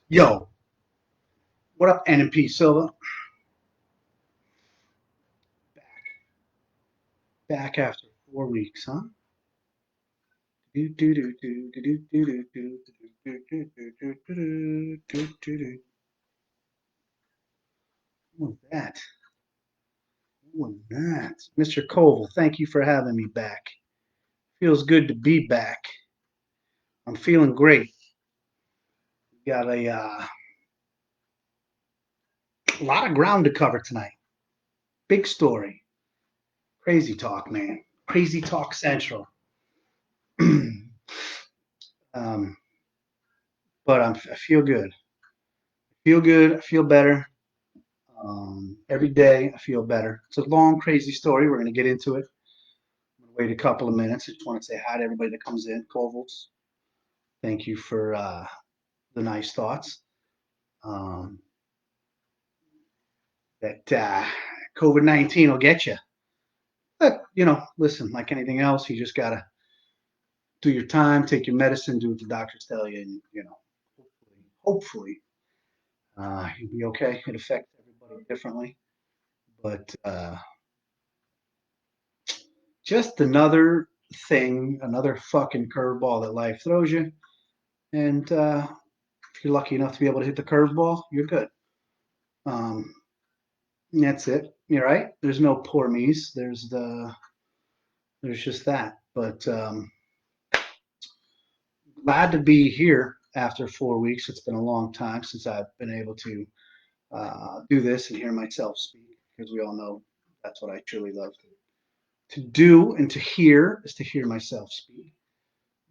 Yo, what up, N&P Silva? Back after 4 weeks, huh? What was that? What was that? Mr. Koval, thank you for having me back. Feels good to be back. I'm feeling great. Got a lot of ground to cover tonight. Big story. Crazy talk, man. Crazy talk central. um, but I feel good. Feel good. I feel better. Every day I feel better. It's a long, crazy story. We're going to get into it. I'm going to wait a couple of minutes. I just want to say hi to everybody that comes in. Covels, thank you for the nice thoughts. Um, that COVID-19 will get you. But, listen, like anything else, you just got to do your time, take your medicine, do what the doctors tell you, and, hopefully, you'll be okay. It affects everybody differently. But just another thing, another fucking curveball that life throws you. And if you're lucky enough to be able to hit the curveball, you're good. Um, that's it. You're right. There's no poor me's. There's just that. But glad to be here after 4 weeks. It's been a long time since I've been able to do this and hear myself speak, because we all know that's what I truly love to do and to hear is to hear myself speak.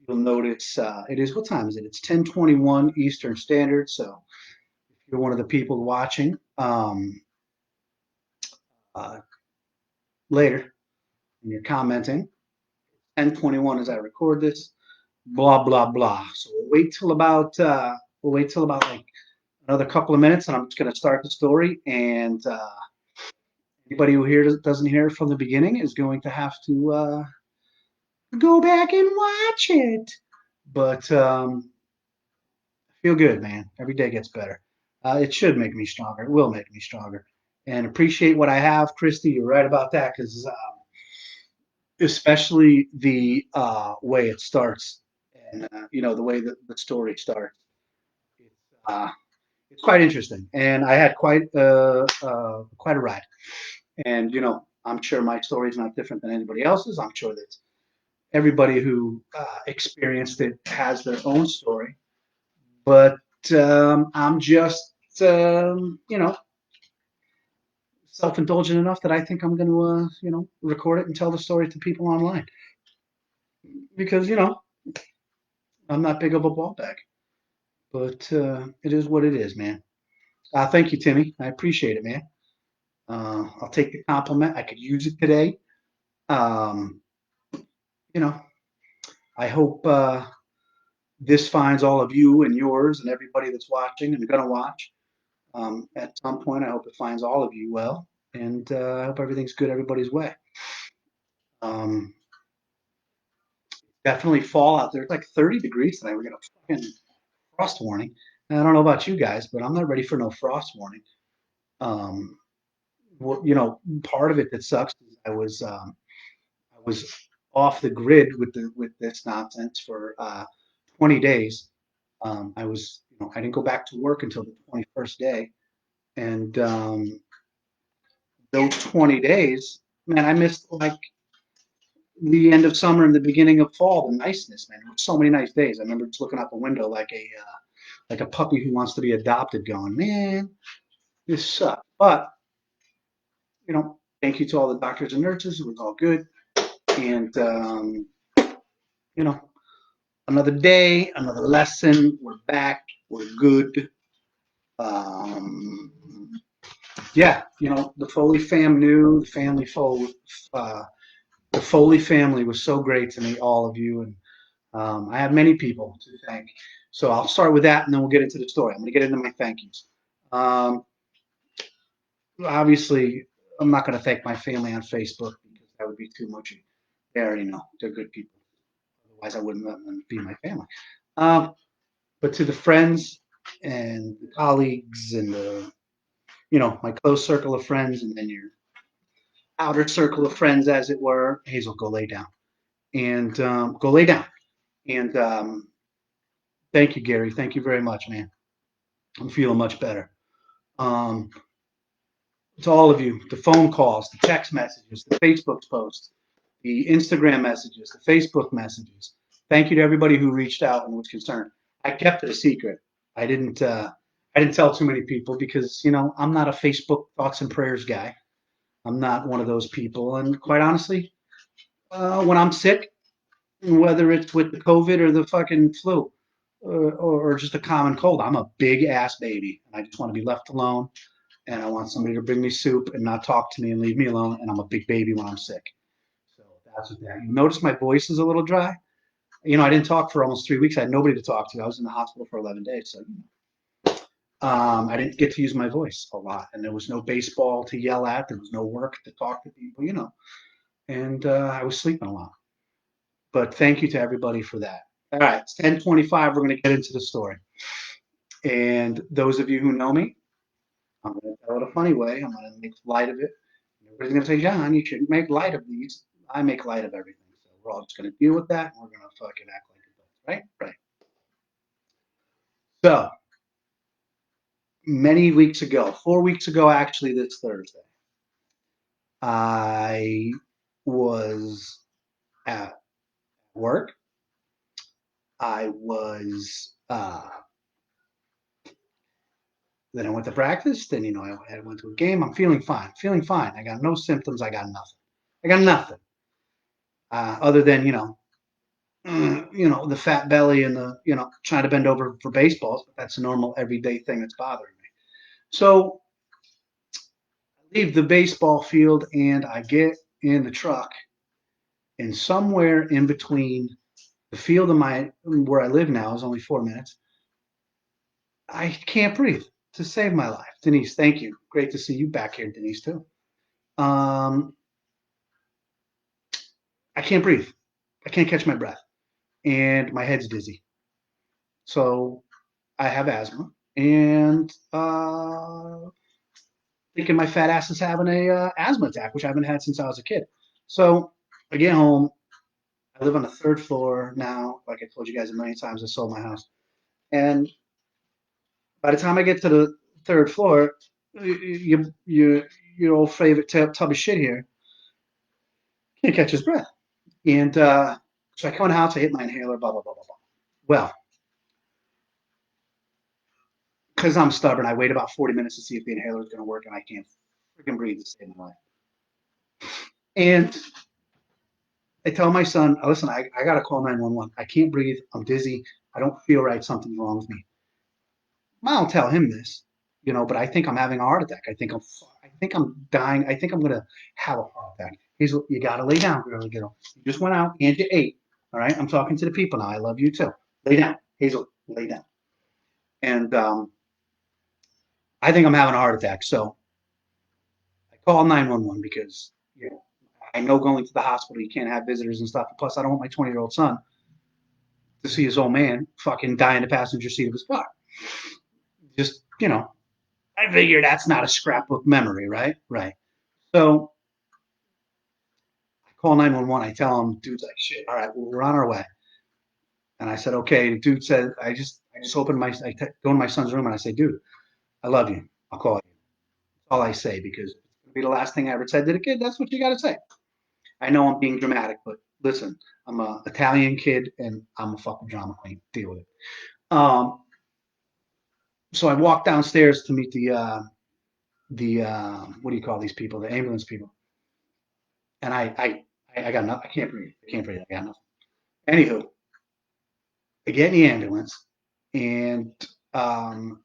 You'll notice it is, what time is it? It's 10:21 Eastern Standard. So if you're one of the people watching uh, later and you're commenting, 10:21 as I record this, blah blah blah. So we'll wait till about like another couple of minutes, and I'm just going to start the story. And anybody who doesn't hear it from the beginning is going to have to go back and watch it. But I feel good, man. Every day gets better. It should make me stronger. It will make me stronger. And appreciate what I have, Christy. You're right about that, because especially the way it starts, and the way that the story starts. It's, uh, it's quite interesting, and I had quite a ride. And I'm sure my story is not different than anybody else's. I'm sure that everybody who experienced it has their own story. But I'm just self-indulgent enough that I think I'm going to record it and tell the story to people online, because I'm not big of a ball bag. But it is what it is, man. Thank you, Timmy. I appreciate it, man. I'll take the compliment. I could use it today. Um, you know, I hope this finds all of you and yours and everybody that's watching and going to watch. At some point, I hope it finds all of you well, and I hope everything's good everybody's way. Um, Definitely fall out there. It's like 30 degrees today. We got a fucking frost warning. And I don't know about you guys, but I'm not ready for no frost warning. Um, Part of it that sucks is I was off the grid with this nonsense for 20 days. I didn't go back to work until the 21st day, and those 20 days, man, I missed like the end of summer and the beginning of fall, the niceness, man. There were so many nice days. I remember just looking out the window like a puppy who wants to be adopted, going, man, this sucks. But thank you to all the doctors and nurses. It was all good, and you know, another day, another lesson. We're back. We're good. Um, yeah, the Foley fam knew the family Foley. Uh, the Foley family was so great to me, all of you, and I have many people to thank. So I'll start with that, and then we'll get into the story. I'm going to get into my thank yous. Um, Obviously, I'm not going to thank my family on Facebook, because that would be too much. They already know they're good people. Otherwise, I wouldn't let them be my family. Um, but to the friends and the colleagues and the, you know, my close circle of friends, and then your outer circle of friends, as it were. Hazel, go lay down and go lay down. And thank you, Gary. Thank you very much, man. I'm feeling much better. Um, to all of you, the phone calls, the text messages, the Facebook posts, the Instagram messages, the Facebook messages. Thank you to everybody who reached out and was concerned. I kept it a secret. I didn't. I didn't tell too many people because you know I'm not a Facebook thoughts and prayers guy. I'm not one of those people. And quite honestly, when I'm sick, whether it's with the COVID or the fucking flu, or just a common cold, I'm a big ass baby. I just want to be left alone, and I want somebody to bring me soup and not talk to me and leave me alone. And I'm a big baby when I'm sick. So that's what that. You notice my voice is a little dry. You know, I didn't talk for almost 3 weeks. I had nobody to talk to. I was in the hospital for 11 days, so I didn't get to use my voice a lot, and there was no baseball to yell at. There was no work to talk to people, you know, and I was sleeping a lot. But thank you to everybody for that. All right, it's 10:25. We're going to get into the story. And those of you who know me, I'm going to tell it a funny way. I'm going to make light of it. Everybody's going to say, John, you shouldn't make light of these. I make light of everything. So we're all just going to deal with that. And we're going to fucking act like adults, right? Right. So many weeks ago, 4 weeks ago, actually, this Thursday, I was at work. I was then I went to practice. Then, you know, I went to a game. I'm feeling fine. Feeling fine. I got no symptoms. I got nothing. I got nothing. Other than, you know, the fat belly and the, you know, trying to bend over for baseballs. But that's a normal everyday thing that's bothering me. So I leave the baseball field and I get in the truck, and somewhere in between the field and my where I live now is only 4 minutes. I can't breathe to save my life. Denise, thank you. Great to see you back here, Denise, too. Um, I can't breathe. I can't catch my breath, and my head's dizzy. So I have asthma, and thinking my fat ass is having a asthma attack, which I haven't had since I was a kid. So I get home. I live on the third floor now. Like I told you guys a million times, I sold my house, and by the time I get to the third floor, your old favorite tub of shit here can't catch his breath. And so I come in the house, I hit my inhaler, blah, blah, blah, blah, blah. Well, because I'm stubborn, I wait about 40 minutes to see if the inhaler is going to work, and I can't freaking breathe to save my life. And I tell my son, listen, I got to call 911. I can't breathe. I'm dizzy. I don't feel right. Something's wrong with me. I don't tell him this, you know, but I think I'm having a heart attack. I think I'm dying. I think I'm going to have a heart attack. He's, you got to lay down, girl. You know, you just went out and you ate. All right. I'm talking to the people now. I love you too. Lay down. Hazel, lay down. And I think I'm having a heart attack. So I call 911 because, you know, I know going to the hospital, you can't have visitors and stuff. Plus, I don't want my 20-year-old son to see his old man fucking die in the passenger seat of his car. Just, you know, I figure that's not a scrapbook memory, right? Right. So I call 911. I tell him, dude's like, shit, all right, well, we're on our way. And I said, okay. The dude said, I just opened go in my son's room and I say, dude, I love you. I'll call you. That's all I say because it'll be the last thing I ever said to the kid. That's what you got to say. I know I'm being dramatic, but listen, I'm a Italian kid and I'm a fucking drama queen. Deal with it. Um, so I walked downstairs to meet the what do you call these people? The ambulance people. And I got nothing. I can't breathe. I can't breathe. I got nothing. Anywho, I get in the ambulance and um,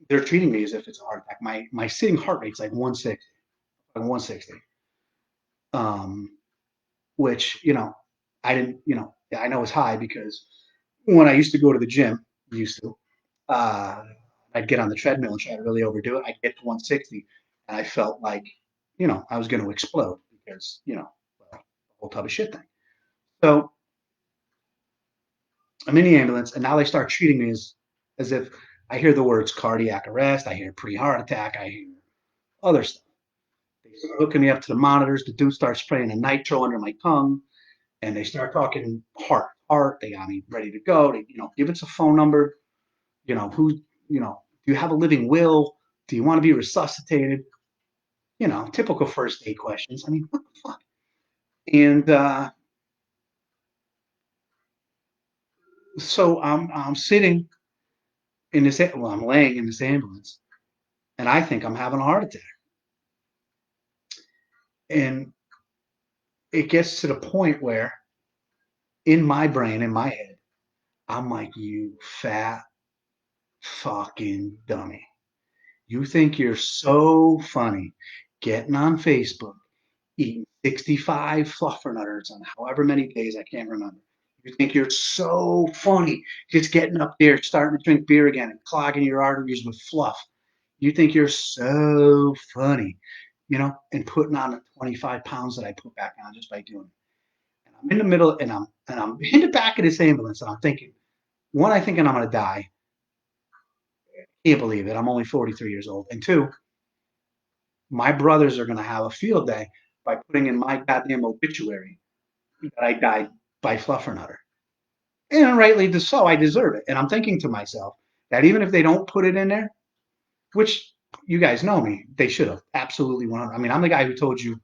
they're treating me as if it's a heart attack. My sitting heart rate's like 160, like 160. Um, which, you know, I didn't, you know, I know is high because when I used to go to the gym, used to, uh, I'd get on the treadmill and try to really overdo it. I'd get to 160 and I felt like, you know, I was going to explode because, you know, well, the whole tub of shit thing. So I'm in the ambulance, and now they start treating me as if I hear the words cardiac arrest. I hear pre-heart attack. I hear other stuff. They start hooking me up to the monitors. The dude starts spraying a nitro under my tongue, and they start talking heart. They got me ready to go. They, give us a phone number. Who, do you have a living will? Do you want to be resuscitated? Typical first aid questions. I mean, what the fuck? And so I'm sitting in this, well, I'm laying in this ambulance, and I think I'm having a heart attack. And it gets to the point where in my brain, in my head, I'm like, you fat fucking dummy. You think you're so funny getting on Facebook, eating 65 fluffernutters on however many days, I can't remember. You think you're so funny just getting up there, starting to drink beer again and clogging your arteries with fluff. You think you're so funny, and putting on the 25 pounds that I put back on just by doing it. And I'm in the middle, and I'm in the back of this ambulance, and I'm thinking, one, I'm thinking I'm gonna die. Can't believe it. I'm only 43 years old. And two, my brothers are gonna have a field day by putting in my goddamn obituary that I died by fluffernutter. And rightly so, I deserve it. And I'm thinking to myself that even if they don't put it in there, which you guys know me, they should have absolutely 100. I mean, I'm the guy who told you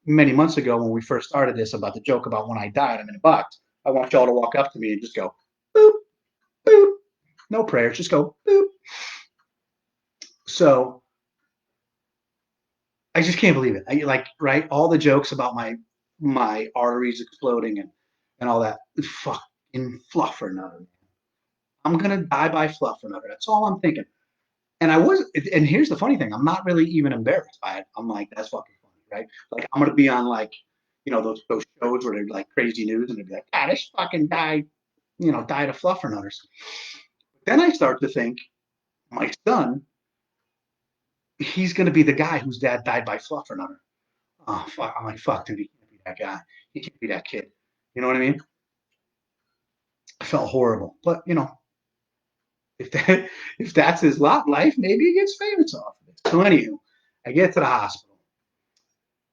many months ago when we first started this about the joke about when I died, I'm in a box. I want y'all to walk up to me and just go, boop, boop. No prayers, just go, boop. So I just can't believe it. Right? All the jokes about my arteries exploding and all that. Fucking fluffernutter. I'm gonna die by fluffernutter. That's all I'm thinking. And here's the funny thing, I'm not really even embarrassed by it. I'm like, that's fucking funny, right? Like I'm gonna be on like, those shows where they're like crazy news and they'd be like, this fucking guy, died of fluffernutters. Then I start to think, my son, he's gonna be the guy whose dad died by fluffernutter. Oh fuck! I'm like, fuck, dude, he can't be that guy. He can't be that kid. You know what I mean? I felt horrible, but if that if that's his lot in life, maybe he gets famous off of it. So anywho, I get to the hospital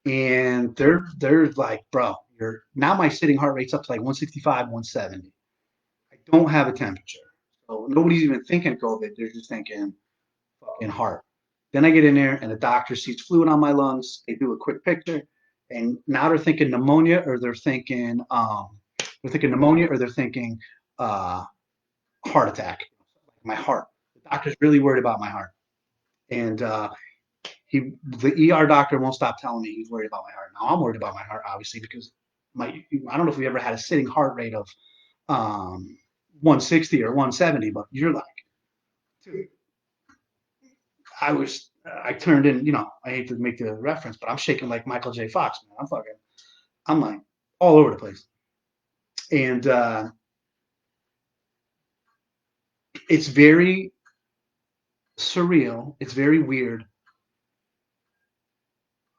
and they're like, bro, you're now my sitting heart rate's up to like 165, 170. I don't have a temperature, so nobody's even thinking COVID. They're just thinking fucking heart. Then I get in there and the doctor sees fluid on my lungs. They do a quick picture, and now they're thinking pneumonia or they're thinking uh, heart attack. My heart. The doctor's really worried about my heart, and the ER doctor won't stop telling me he's worried about my heart. Now I'm worried about my heart, obviously, because I don't know if we ever had a sitting heart rate of 160 or 170, but you're like, dude, I turned in, I hate to make the reference, but I'm shaking like Michael J. Fox, man. I'm like all over the place. And it's very surreal. It's very weird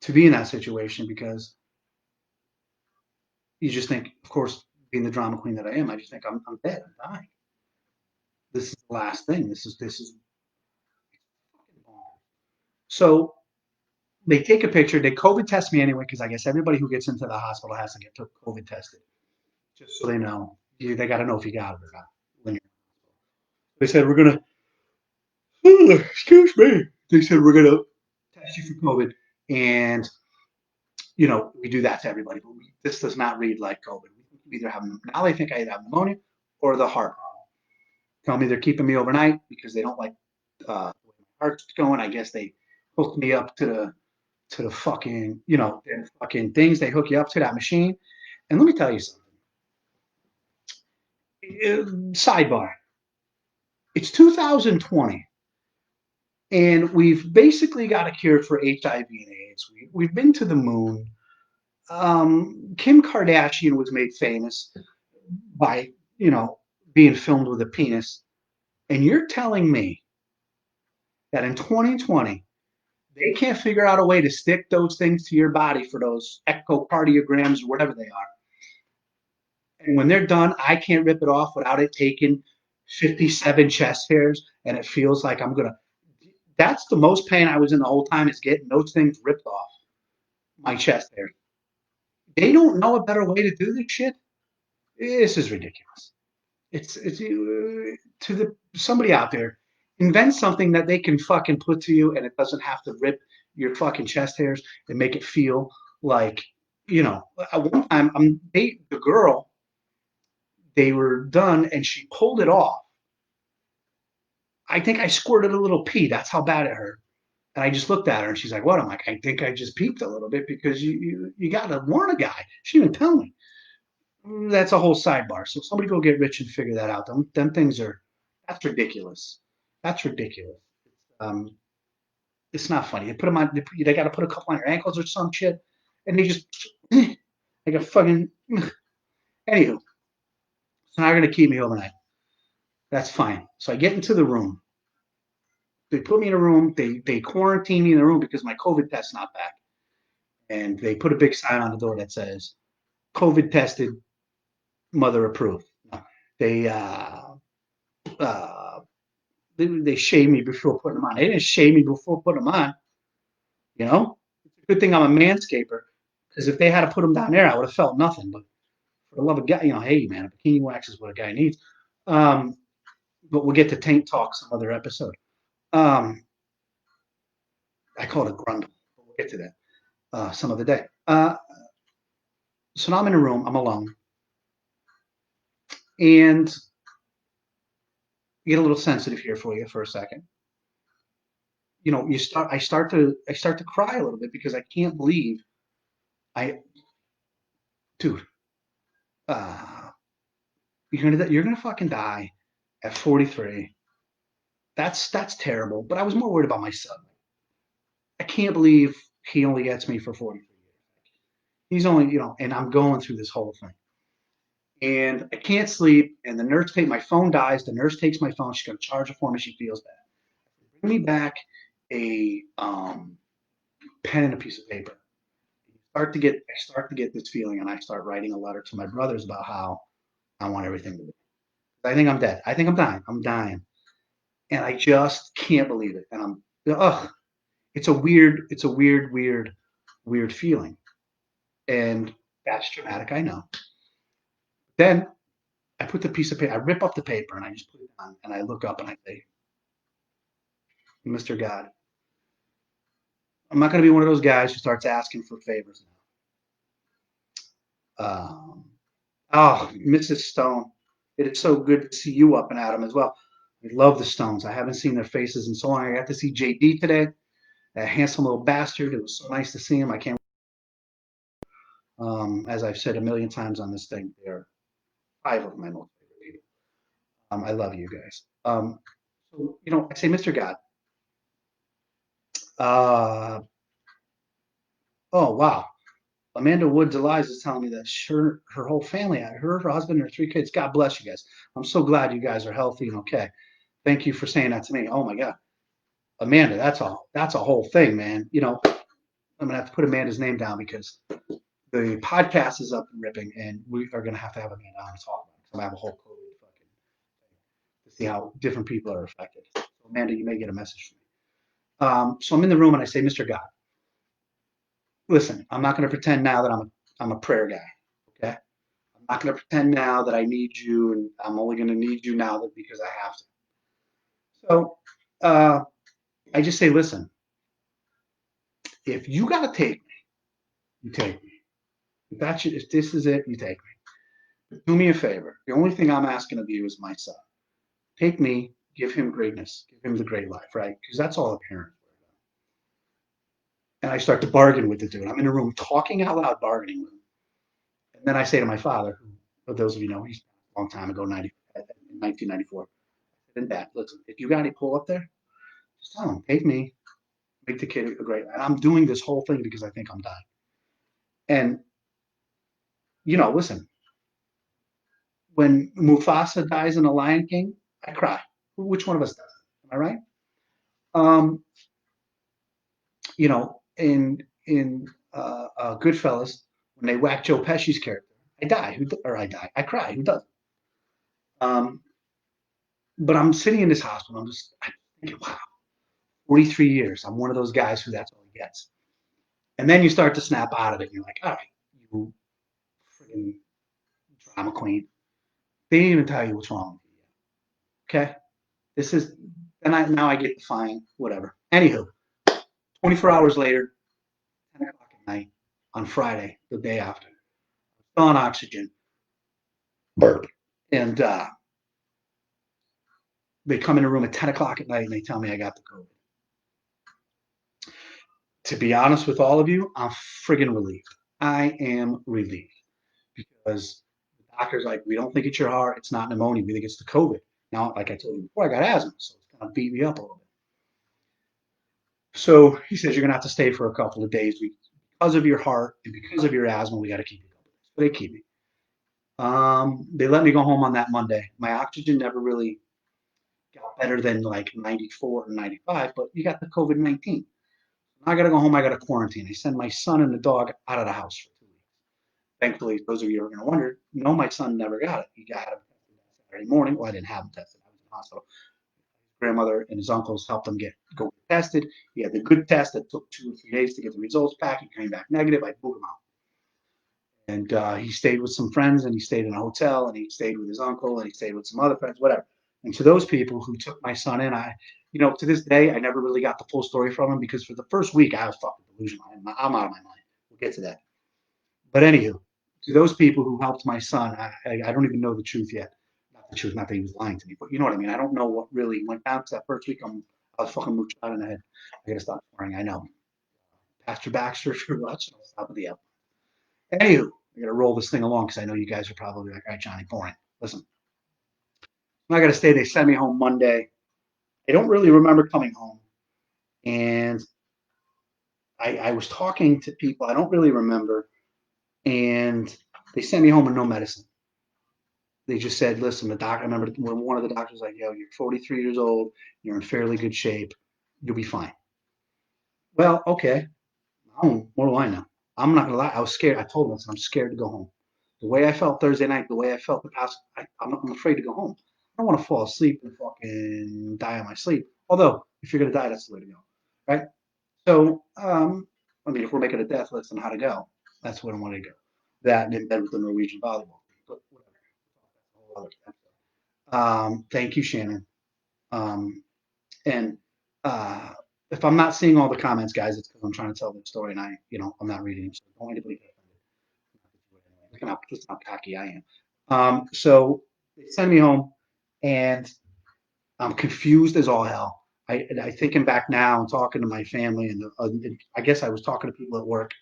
to be in that situation because you just think, of course, being the drama queen that I am, I just think I'm dead. I'm dying. This is the last thing. This is so they take a picture. They COVID test me anyway because I guess everybody who gets into the hospital has to get COVID tested, just so they know. They got to know if you got it or not. They said we're gonna. Excuse me. They said we're gonna test you for COVID, and we do that to everybody. But this does not read like COVID. We either have now they think I either have pneumonia or the heart. Tell me they're keeping me overnight because they don't like the way my heart's going. I guess they hooked me up to the fucking fucking things they hook you up to that machine. And let me tell you something. Sidebar. It's 2020, and we've basically got a cure for HIV and AIDS. We've been to the moon. Kim Kardashian was made famous by being filmed with a penis, and you're telling me that in 2020 they can't figure out a way to stick those things to your body for those echocardiograms or whatever they are. And when they're done, I can't rip it off without it taking 57 chest hairs, and it feels like I'm gonna. That's the most pain I was in the whole time is getting those things ripped off my chest hair. They don't know a better way to do this shit. This is ridiculous. It's to the somebody out there invent something that they can fucking put to you and it doesn't have to rip your fucking chest hairs and make it feel like at one time the girl they were done and she pulled it off. I think I squirted a little pee. That's how bad it hurt. And I just looked at her and she's like, "What?" I'm like, "I think I just peeped a little bit because you got to warn a guy." She didn't tell me. That's a whole sidebar. So somebody go get rich and figure that out. Them things are that's ridiculous. That's ridiculous. Um, it's not funny. They put them on. They got to put a couple on your ankles or some shit, and they just like a fucking. Anywho, so now they're gonna keep me overnight. That's fine. So I get into the room. They put me in a room. They quarantine me in the room because my COVID test's not back, and they put a big sign on the door that says COVID tested, mother approved. They uh, they shave me before putting them on. They didn't shave me before putting them on. You know, it's a good thing I'm a manscaper because if they had to put them down there, I would have felt nothing. But for the love of God, hey man, a bikini wax is what a guy needs. Um, but we'll get to taint talk some other episode. Um, I call it a grundle. But we'll get to that some other day. So now I'm in a room. I'm alone, and get a little sensitive here for you for a second. I start to cry a little bit because I can't believe I, dude, uh, you're gonna fucking die at 43. That's terrible. But I was more worried about my son. I can't believe he only gets me for 43 years. He's only, and I'm going through this whole thing. And I can't sleep. And my phone dies. The nurse takes my phone. She's going to charge it for me. She feels bad. Bring me back a pen and a piece of paper. I start to get this feeling, and I start writing a letter to my brothers about how I want everything to be. I think I'm dead. I think I'm dying. I'm dying, and I just can't believe it. And ugh, it's a weird feeling. And that's dramatic, I know. Then I put the piece of paper, I rip up the paper and I just put it on and I look up and I say, Mr. God, I'm not going to be one of those guys who starts asking for favors now. Oh, Mrs. Stone, it is so good to see you up and at 'em as well. I love the Stones. I haven't seen their faces in so long. I got to see JD today, that handsome little bastard. It was so nice to see him. I can't, as I've said a million times on this thing, they're five of my most favorite people. I love you guys. So, I say, Mr. God, uh, oh, wow. Amanda Woods Eliza is telling me that her whole family, her husband, and her three kids, God bless you guys. I'm so glad you guys are healthy and okay. Thank you for saying that to me. Oh my God. Amanda, that's a whole thing, man. I'm gonna have to put Amanda's name down because the podcast is up and ripping, and we are gonna have Amanda on to talk about it. I'm gonna have a whole COVID fucking to see how different people are affected. So Amanda, you may get a message from me. So I'm in the room and I say, Mr. God, listen, I'm not going to pretend now that I'm a prayer guy. Okay. I'm not going to pretend now that I need you and I'm only going to need you now that because I have to. So uh, I just say, listen, if you got to take me, you take me. If this is it, you take me. Do me a favor. The only thing I'm asking of you is my son. Take me, give him greatness, give him the great life, right? Because that's all a parent. And I start to bargain with the dude. I'm in a room talking out loud, bargaining with him. And then I say to my father, who, for those of you know, he's a long time ago, 1994. And Dad, listen, if you got any pull up there, just tell him, take me, make the kid a great. And I'm doing this whole thing because I think I'm dying. And listen, when Mufasa dies in The Lion King, I cry. Which one of us doesn't? Am I right? Um, in Goodfellas, when they whack Joe Pesci's character, I die. I die. I cry. Who doesn't? Um, But I'm sitting in this hospital. I'm thinking, wow, 43 years. I'm one of those guys who that's all he gets. And then you start to snap out of it. And you're like, all right, you freaking drama queen. They didn't even tell you what's wrong with you. Okay. This is, and now I get the fine, whatever. Anywho, 24 hours later, 10 o'clock at night on Friday, the day after, still on oxygen, burp. And they come in the room at 10 o'clock at night and they tell me I got the COVID. To be honest with all of you, I'm friggin' relieved. I am relieved because the doctor's like, we don't think it's your heart. It's not pneumonia. We think it's the COVID. Now, like I told you before, I got asthma, so it's going to beat me up a little bit. So he says, you're going to have to stay for a couple of days. Because of your heart and because of your asthma, we got to keep you. So they keep me. They let me go home on that Monday. My oxygen never really got better than like 94 or 95, but you got the COVID-19. I got to go home. I got to quarantine. I send my son and the dog out of the house for 2 weeks. Thankfully, those of you who are going to wonder, no, my son never got it. He got it Saturday morning. Well, I didn't have him tested. I was in the hospital. His grandmother and his uncles helped him go get tested. He had the good test that took 2 or 3 days to get the results back. He came back negative. I moved him out. And he stayed with some friends, and he stayed in a hotel, and he stayed with his uncle, and he stayed with some other friends, whatever. And to those people who took my son in, to this day, I never really got the full story from him because for the first week I was fucking delusional. I'm out of my mind. We'll get to that. But anywho, to those people who helped my son, I don't even know the truth yet. Not the truth, not that he was lying to me, but you know what I mean. I don't know what really went down to that first week. I was fucking mooch out in the head. I gotta stop swearing. I know. Pastor Baxter, if you're watching, I'll stop at the L. Anywho, I got to roll this thing along because I know you guys are probably like, all right, Johnny, boring. Listen, I got to stay. They sent me home Monday. I don't really remember coming home. And I was talking to people I don't really remember. And they sent me home with no medicine. They just said, listen, the doctor, I remember when one of the doctors was like, yo, you're 43 years old. You're in fairly good shape. You'll be fine. Well, okay. What do I know? I'm not gonna lie. I was scared. I told them I'm scared to go home. The way I felt Thursday night, the way I felt the past, I'm afraid to go home. I don't want to fall asleep and fucking die on my sleep. Although, if you're gonna die, that's the way to go, right? So, I mean, if we're making a death list on how to go, that's where I want to go. That and in bed with the Norwegian volleyball. But whatever. Thank you, Shannon. Um, and if I'm not seeing all the comments, guys, it's because I'm trying to tell the story and I'm not reading them. So don't anybody get offended. Look how cocky I am. So they send me home, and I'm confused as all hell. I thinking back now and talking to my family, and I guess I was talking to people at work.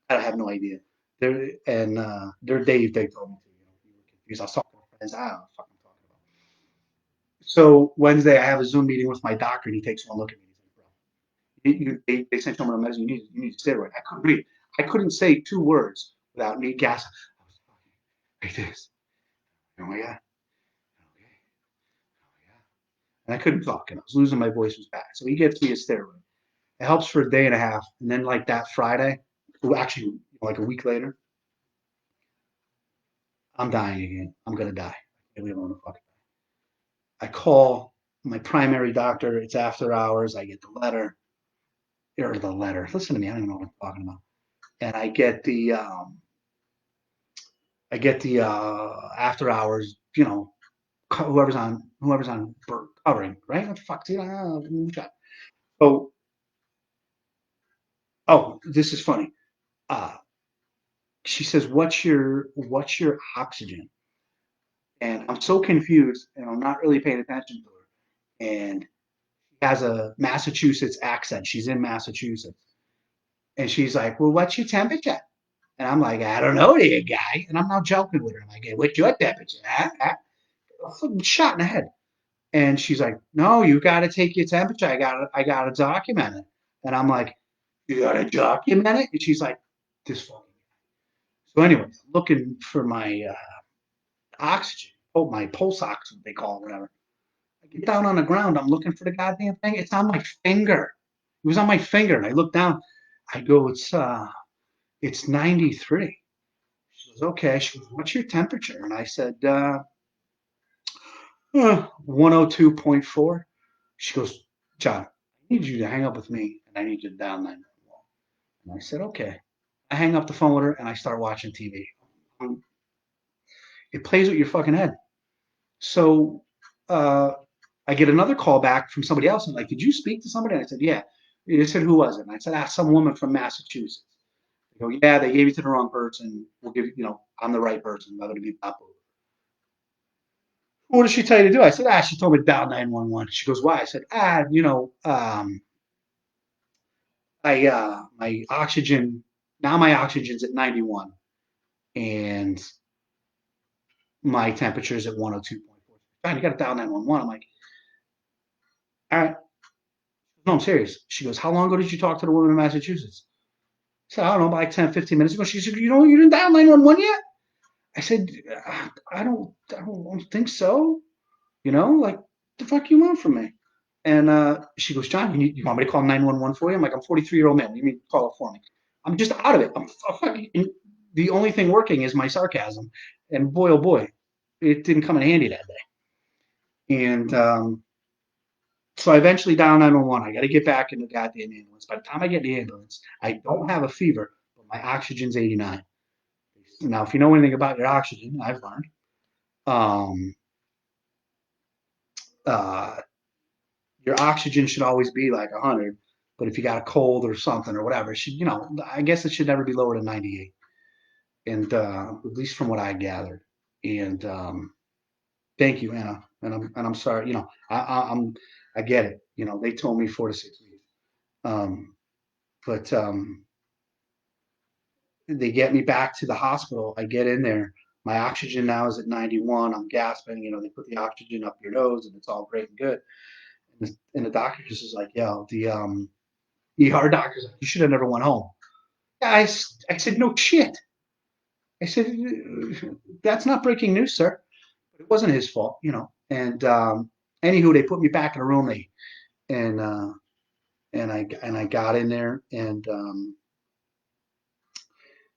I have no idea. They're Dave. They told me to. You were confused. I was talking to friends. I don't know what I'm talking about. So Wednesday, I have a Zoom meeting with my doctor, and he takes one look at me. He's like, bro, they sent someone a message. You need a steroid. I couldn't read. I couldn't say 2 words without me gasping. I was talking like this. Oh my god. Okay. Oh yeah. And I couldn't talk, and I was losing my voice was bad. So he gets me a steroid. It helps for a day and a half, and then like that Friday, well, actually like a week later, I'm dying again. I'm gonna die. I can't alone the fucking. I call my primary doctor. It's after hours. I get the letter or the letter. Listen to me. I don't even know what I'm talking about. And I get the after hours. Whoever's on covering, right? What the fuck? So, oh, this is funny. Uh, she says, "What's your oxygen?" And I'm so confused, and I'm not really paying attention to her. And she has a Massachusetts accent. She's in Massachusetts, and she's like, "Well, what's your temperature?" And I'm like, "I don't know, dear guy." And I'm not joking with her. I'm like, "Hey, what's your temperature?" Huh? Huh? Shot in the head. And she's like, "No, you got to take your temperature. I got to document it." And I'm like, "You got to document it?" And she's like, "This fucking." So, anyways, I'm looking for my oxygen, my pulse oxygen, they call it, whatever. I get down on the ground. I'm looking for the goddamn thing. It's on my finger. It was on my finger, and I look down. I go, it's 93. She goes, okay. She goes, what's your temperature? And I said, 102.4. She goes, John, I need you to hang up with me and I need you to dial 911. And I said, okay. I hang up the phone with her and I start watching TV. It plays with your fucking head. So uh, I get another call back from somebody else and like, did you speak to somebody? And I said, yeah. They said, who was it? And I said, some woman from Massachusetts. They go, yeah, they gave you to the wrong person. We'll give you, I'm the right person. I'm going to be Papu. What did she tell you to do? I said, she told me to dial 911. She goes, why? I said, my oxygen, now my oxygen's at 91 and my temperature is at 102.4. Fine, you got to dial 911. I'm like, all right. No, I'm serious. She goes, how long ago did you talk to the woman in Massachusetts? I said, I don't know, about like 10, 15 minutes ago. She said, you didn't dial 911 yet? I said, I don't think so. Like, the fuck you want from me? And she goes, John, you want me to call 911 for you? I'm like, I'm a 43-year-old man. What do you mean call it for me? I'm just out of it. The only thing working is my sarcasm. And boy, oh boy, it didn't come in handy that day. And so I eventually dial 911. I got to get back in the goddamn ambulance. By the time I get in the ambulance, I don't have a fever, but my oxygen's 89. Now, if you know anything about your oxygen, I've learned, um, uh, your oxygen should always be like 100. But if you got a cold or something or whatever, it should, I guess it should never be lower than 98. And at least from what I gathered. And thank you, Anna. And I'm sorry. I get it. They told me 4 to 6 weeks. Um, but they get me back to the hospital. I get in there. My oxygen now is at 91. I'm gasping. They put the oxygen up your nose, and it's all great and good. And the doctor just is like, "Yo, the ER doctor's like, you should have never went home." Yeah, I said, "No shit." I said, "That's not breaking news, sir." But it wasn't his fault. And anywho, they put me back in a room. And uh, and I got in there, and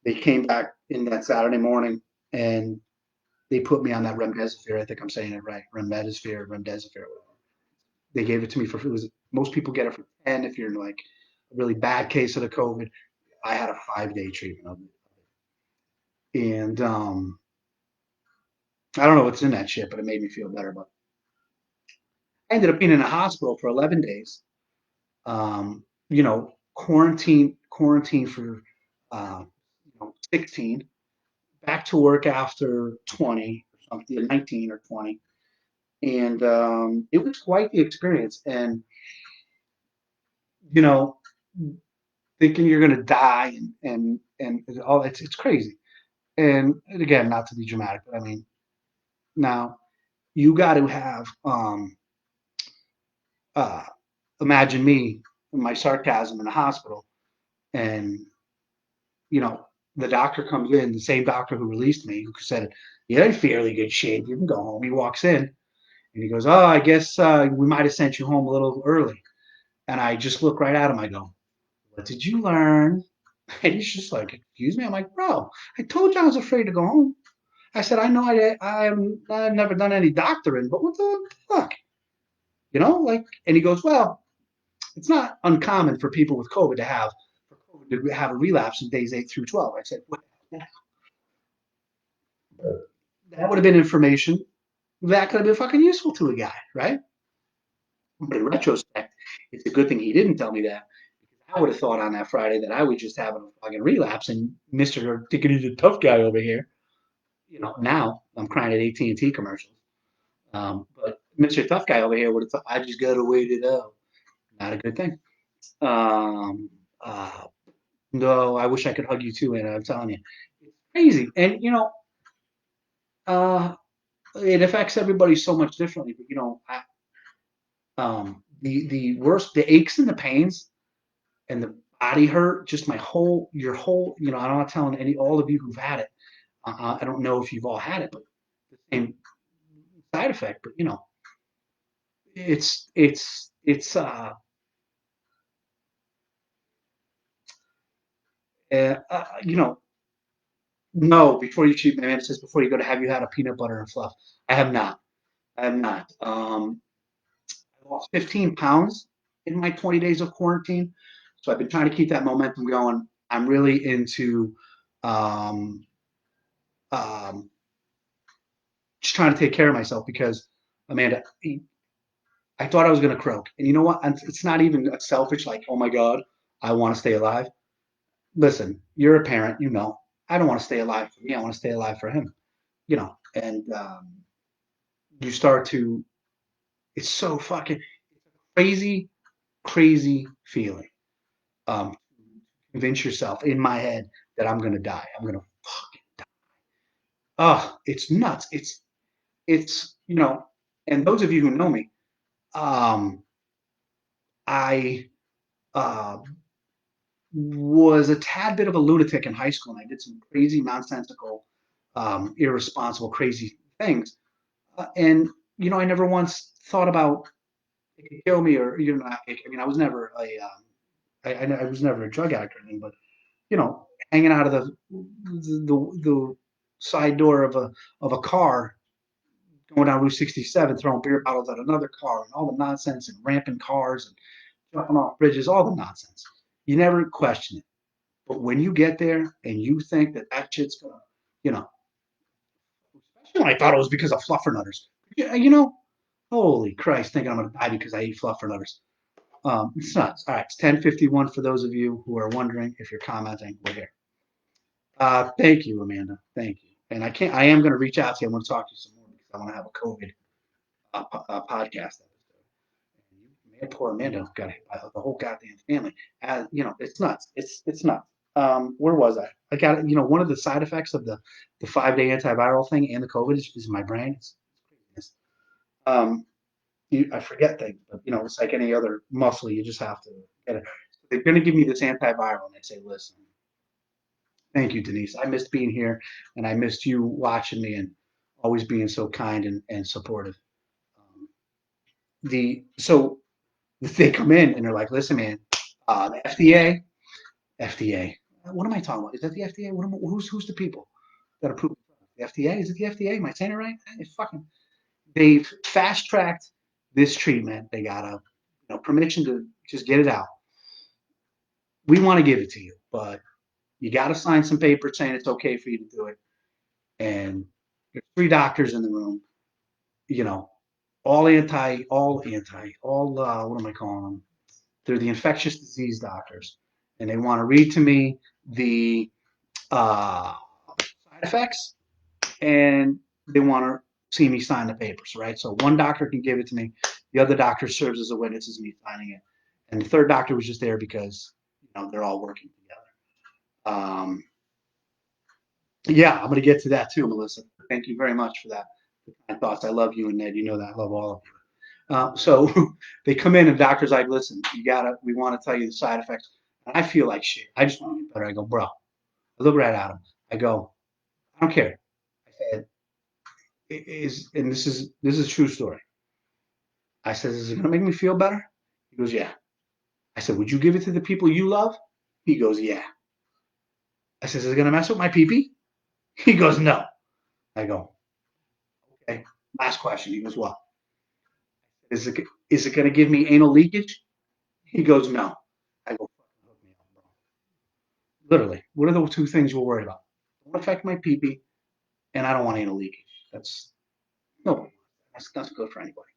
they came back in that Saturday morning, and they put me on that remdesivir. I think I'm saying it right. Remdesivir. They gave it to me for it was most people get it for 10 if you're in like a really bad case of the COVID. I had a 5-day treatment of it, and I don't know what's in that shit, but it made me feel better. But I ended up being in a hospital for 11 days. Quarantine for 16. Back to work after 20 or something, 19 or 20. And it was quite the experience. And you know, thinking you're gonna die and all it's crazy. And again, not to be dramatic, but I mean, now you got to have uh, imagine me, my sarcasm in the hospital, and you know, the doctor comes in, the same doctor who released me, who said, "You're in fairly good shape. You can go home." He walks in and he goes, "Oh, I guess we might have sent you home a little early." And I just look right at him. I go, "What did you learn?" And he's just like, "Excuse me." I'm like, "Bro, I told you I was afraid to go home." I said, "I know I've never done any doctoring, but what the fuck?" Like, and he goes, "Well, it's not uncommon for people with COVID to have a relapse in days 8 through 12." I said, "Well, that would have been information that could have been fucking useful to a guy, right?" But in retrospect, it's a good thing he didn't tell me that. I would have thought on that Friday that I was just having a fucking relapse, and Mister thinking he's a tough guy over here. Now I'm crying at AT&T commercials. But Mister Tough Guy over here would have thought I just got to wait it out. Not a good thing. Um, uh, no, I wish I could hug you too, and I'm telling you, it's crazy. And uh, it affects everybody so much differently. But the worst, the aches and the pains and the body hurt, just your whole. I'm not telling all of you who've had it. I don't know if you've all had it, but the same side effect. But it's you know no, before you cheat, man, it says before you go to have you had a peanut butter and fluff? I have not. I'm not. I lost 15 pounds in my 20 days of quarantine. So I've been trying to keep that momentum going. I'm really into um, um, just trying to take care of myself because, Amanda, I thought I was going to croak. And you know what? It's not even selfish, like, oh my God, I want to stay alive. Listen, you're a parent, you know. I don't want to stay alive for me. I want to stay alive for him, you know. And you start to, it's so fucking crazy, crazy feeling. Um, Convince yourself in my head that I'm gonna die. I'm gonna fucking die. Oh, it's nuts. It's and those of you who know me, um, I uh, was a tad bit of a lunatic in high school, and I did some crazy, nonsensical, irresponsible, crazy things. And I never once thought about it could kill me, or I mean, I was never I was never a drug addict or anything, but hanging out of the side door of a car going down Route 67, throwing beer bottles at another car, and all the nonsense, and ramping cars and jumping off bridges, all the nonsense. You never question it. But when you get there and you think that shit's gonna, you know, especially when I thought it was because of fluffernutters. Holy Christ, thinking I'm gonna die because I ate fluffernutters. It's nuts. All right, it's 10:51 for those of you who are wondering if you're commenting. We're here. Thank you, Amanda. Thank you. And I can't. I am going to reach out to you. I want to talk to you some more because I want to have a COVID podcast episode. Man, poor Amanda got hit by the whole goddamn family. It's nuts. It's nuts. Where was I? I got one of the side effects of the 5 day antiviral thing and the COVID is my brain. It's um, I forget things, but it's like any other muscle. You just have to get it. They're going to give me this antiviral, and they say, listen. Thank you, Denise. I missed being here, and I missed you watching me and always being so kind and supportive. Um, so they come in and they're like, "Listen, man, the FDA. What am I talking about? Is that the FDA? Who's the people that approve the FDA? Is it the FDA? Am I saying it right? It's fucking. They've fast tracked this treatment. They got a permission to just get it out. We want to give it to you, but you got to sign some paper saying it's okay for you to do it. And there's three doctors in the room, you know, what am I calling them? They're the infectious disease doctors, and they want to read to me the side effects, and they want to see me sign the papers, right? So one doctor can give it to me, the other doctor serves as a witness as me signing it, and the third doctor was just there because they're all working together. Yeah, I'm going to get to that too, Melissa. Thank you very much for that. My thoughts. I love you and Ned. You know that. I love all of you. So they come in and doctor's like, listen, we want to tell you the side effects. And I feel like shit. I just want to get better. I go, bro. I look right at him. I go, I don't care. I said, and this is a true story. I said, is it gonna make me feel better? He goes, yeah. I said, would you give it to the people you love? He goes, yeah. I said, is it gonna mess with my pee pee? He goes, no. I go, okay. Last question. He goes, what? Is it gonna give me anal leakage? He goes, no. I go, hook me up, bro. Literally, what are the two things we're worried about? Don't affect my pee pee, and I don't want anal leakage. That's no, that's good for anybody.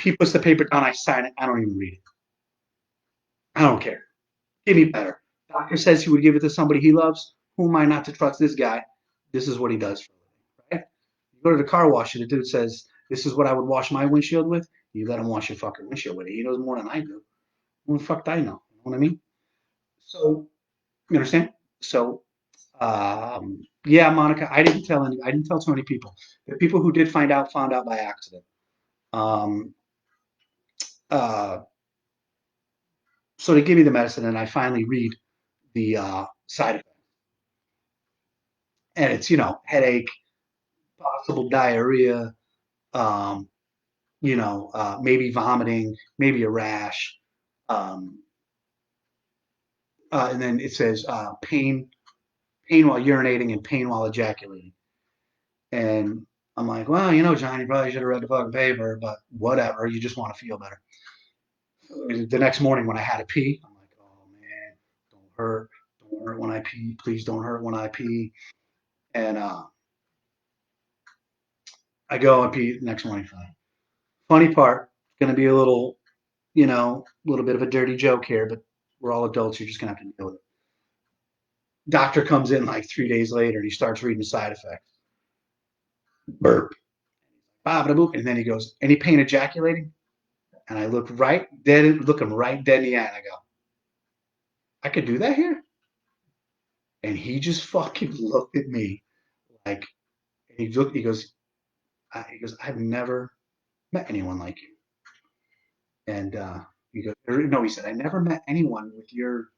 He puts the paper down, I sign it, I don't even read it. I don't care. Give me better. Doctor says he would give it to somebody he loves. Who am I not to trust this guy? This is what he does for a living, right? You go to the car wash and the dude says, this is what I would wash my windshield with. You let him wash your fucking windshield with it. He knows more than I do. Who the fuck do I know? You know what I mean? So, you understand? So, yeah, Monica, I didn't tell too many people. The people who did find out found out by accident. Um, uh, so they give me the medicine, and I finally read the side effects, and it's headache, possible diarrhea, um, maybe vomiting, maybe a rash, um, and then it says pain while urinating and pain while ejaculating, and I'm like, well, John, you probably should have read the fucking paper, but whatever. You just want to feel better. The next morning when I had to pee, I'm like, oh man, don't hurt, don't hurt when I pee. Please don't hurt when I pee. And I go and pee the next morning. Fine. Funny part, going to be a little bit of a dirty joke here, but we're all adults. You're just gonna have to deal with it. Doctor comes in like 3 days later and he starts reading the side effects. Burp. And then he goes, any pain ejaculating? And I look him right dead in the eye, and I go, I could do that here? And he just fucking looked at me like, he goes, I've never met anyone like you. And he goes, no, he said, I never met anyone with your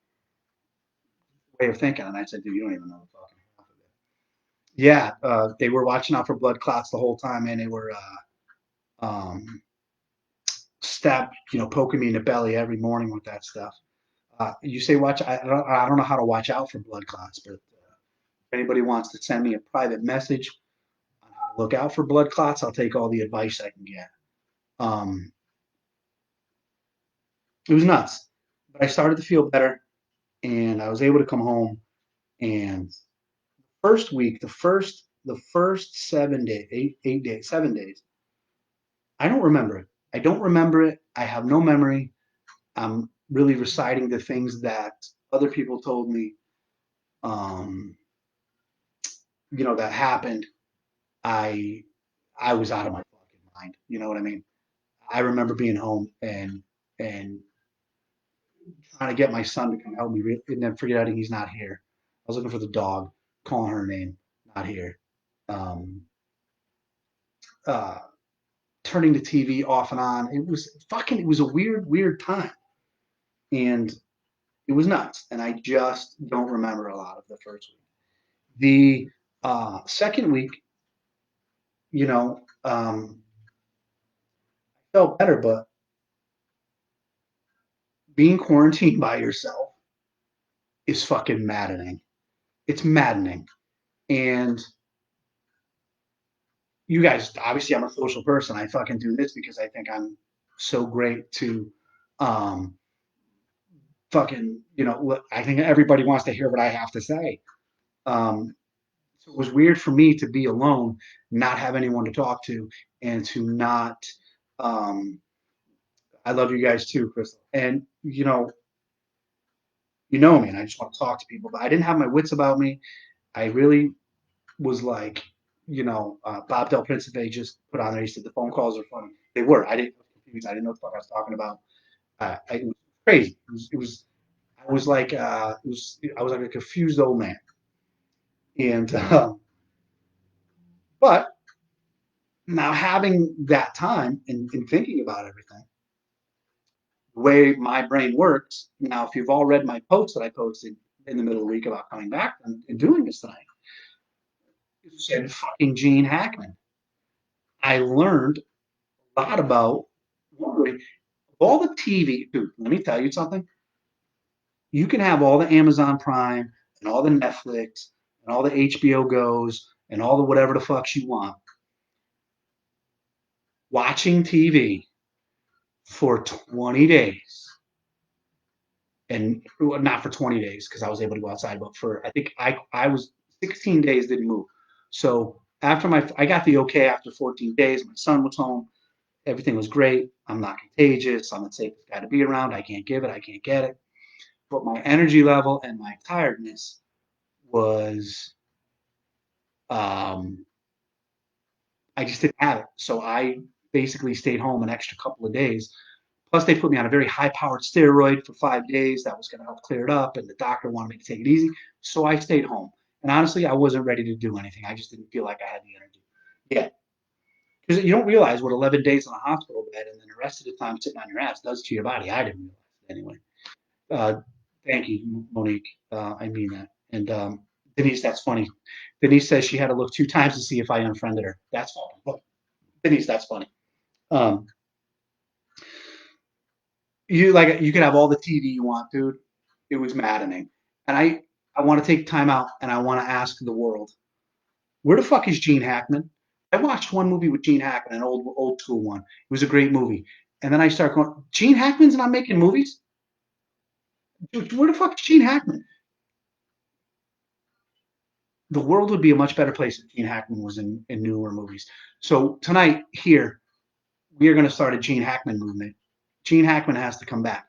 way of thinking. And I said, dude, you don't even know the fucking half of it. Yeah, they were watching out for blood clots the whole time, and they were stabbed, poking me in the belly every morning with that stuff. You say watch. I don't know how to watch out for blood clots, but if anybody wants to send me a private message on how to look out for blood clots, I'll take all the advice I can get. Um, it was nuts, but I started to feel better, and I was able to come home. And first week, the first 7 days, 8 days, 7 days, I don't remember it. I don't remember it. I have no memory. I'm really reciting the things that other people told me, um, that happened. I I was out of my fucking mind. You know what I mean? I remember being home and trying to get my son to come help me, and then forgetting he's not here. I was looking for the dog, calling her name, not here. Um, uh, Turning the TV off and on. It was a weird, weird time, and it was nuts. And I just don't remember a lot of the first week. The second week, I felt better, but being quarantined by yourself is fucking maddening. It's maddening. And you guys, obviously, I'm a social person. I fucking do this because I think I'm so great to um, I think everybody wants to hear what I have to say. Um, so it was weird for me to be alone, not have anyone to talk to, and to not. Um, I love you guys too, Crystal. And me, and I just want to talk to people. But I didn't have my wits about me. I really was like, Bob Del Principe just put on there. He said the phone calls are funny. They were. I didn't. I didn't know what the fuck I was talking about. It was crazy. It was. I was like. I was like a confused old man. And but now having that time and thinking about everything, the way my brain works. Now, if you've all read my post that I posted in the middle of the week about coming back and doing this tonight, it said fucking Gene Hackman. I learned a lot about all the TV. Dude, let me tell you something. You can have all the Amazon Prime and all the Netflix and all the HBO Goes and all the whatever the fucks you want. Watching TV for 20 days, and not for 20 days because I was able to go outside, but for I think I was 16 days didn't move. So after I got the okay after 14 days. My son was home. Everything was great. I'm not contagious. I'm the safest guy to be around. I can't give it. I can't get it. But my energy level and my tiredness was, um, I just didn't have it. So I basically stayed home an extra couple of days. Plus, they put me on a very high-powered steroid for 5 days. That was going to help clear it up, and the doctor wanted me to take it easy. So I stayed home. And honestly, I wasn't ready to do anything. I just didn't feel like I had the energy. Yeah, because you don't realize what 11 days in a hospital bed and then the rest of the time sitting on your ass does to your body. I didn't realize it anyway. Uh, Thank you, Monique. I mean that. And Denise, that's funny. Denise says she had to look 2 times to see if I unfriended her. That's funny. Denise, that's funny. Um, you can have all the TV you want, dude. It was maddening, and I want to take time out and I want to ask the world, where the fuck is Gene Hackman? I watched one movie with Gene Hackman, an old school one. It was a great movie. And then I start going, Gene Hackman's not making movies? Dude, where the fuck is Gene Hackman? The world would be a much better place if Gene Hackman was in newer movies. So tonight here, we are going to start a Gene Hackman movement. Gene Hackman has to come back.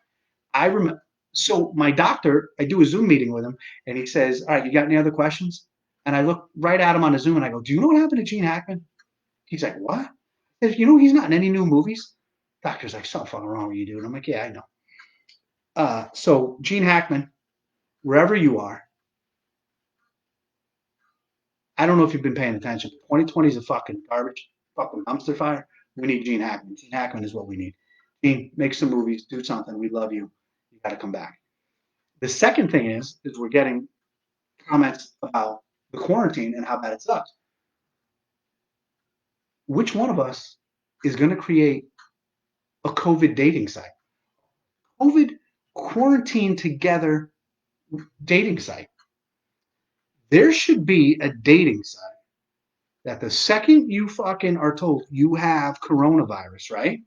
I remember. So my doctor, I do a Zoom meeting with him, and he says, "All right, you got any other questions?" And I look right at him on the Zoom, and I go, "Do you know what happened to Gene Hackman?" He's like, "What?" He says, "You know he's not in any new movies." Doctor's like, "Something fucking wrong with you, dude." I'm like, "Yeah, I know." So Gene Hackman, wherever you are, I don't know if you've been paying attention. 2020 is a fucking garbage, fucking dumpster fire. We need Gene Hackman. Gene Hackman is what we need. Gene, make some movies, do something. We love you. You got to come back. The second thing is we're getting comments about the quarantine and how bad it sucks. Which one of us is going to create a COVID dating site? COVID quarantine together dating site. There should be a dating site that the second you fucking are told you have coronavirus, right?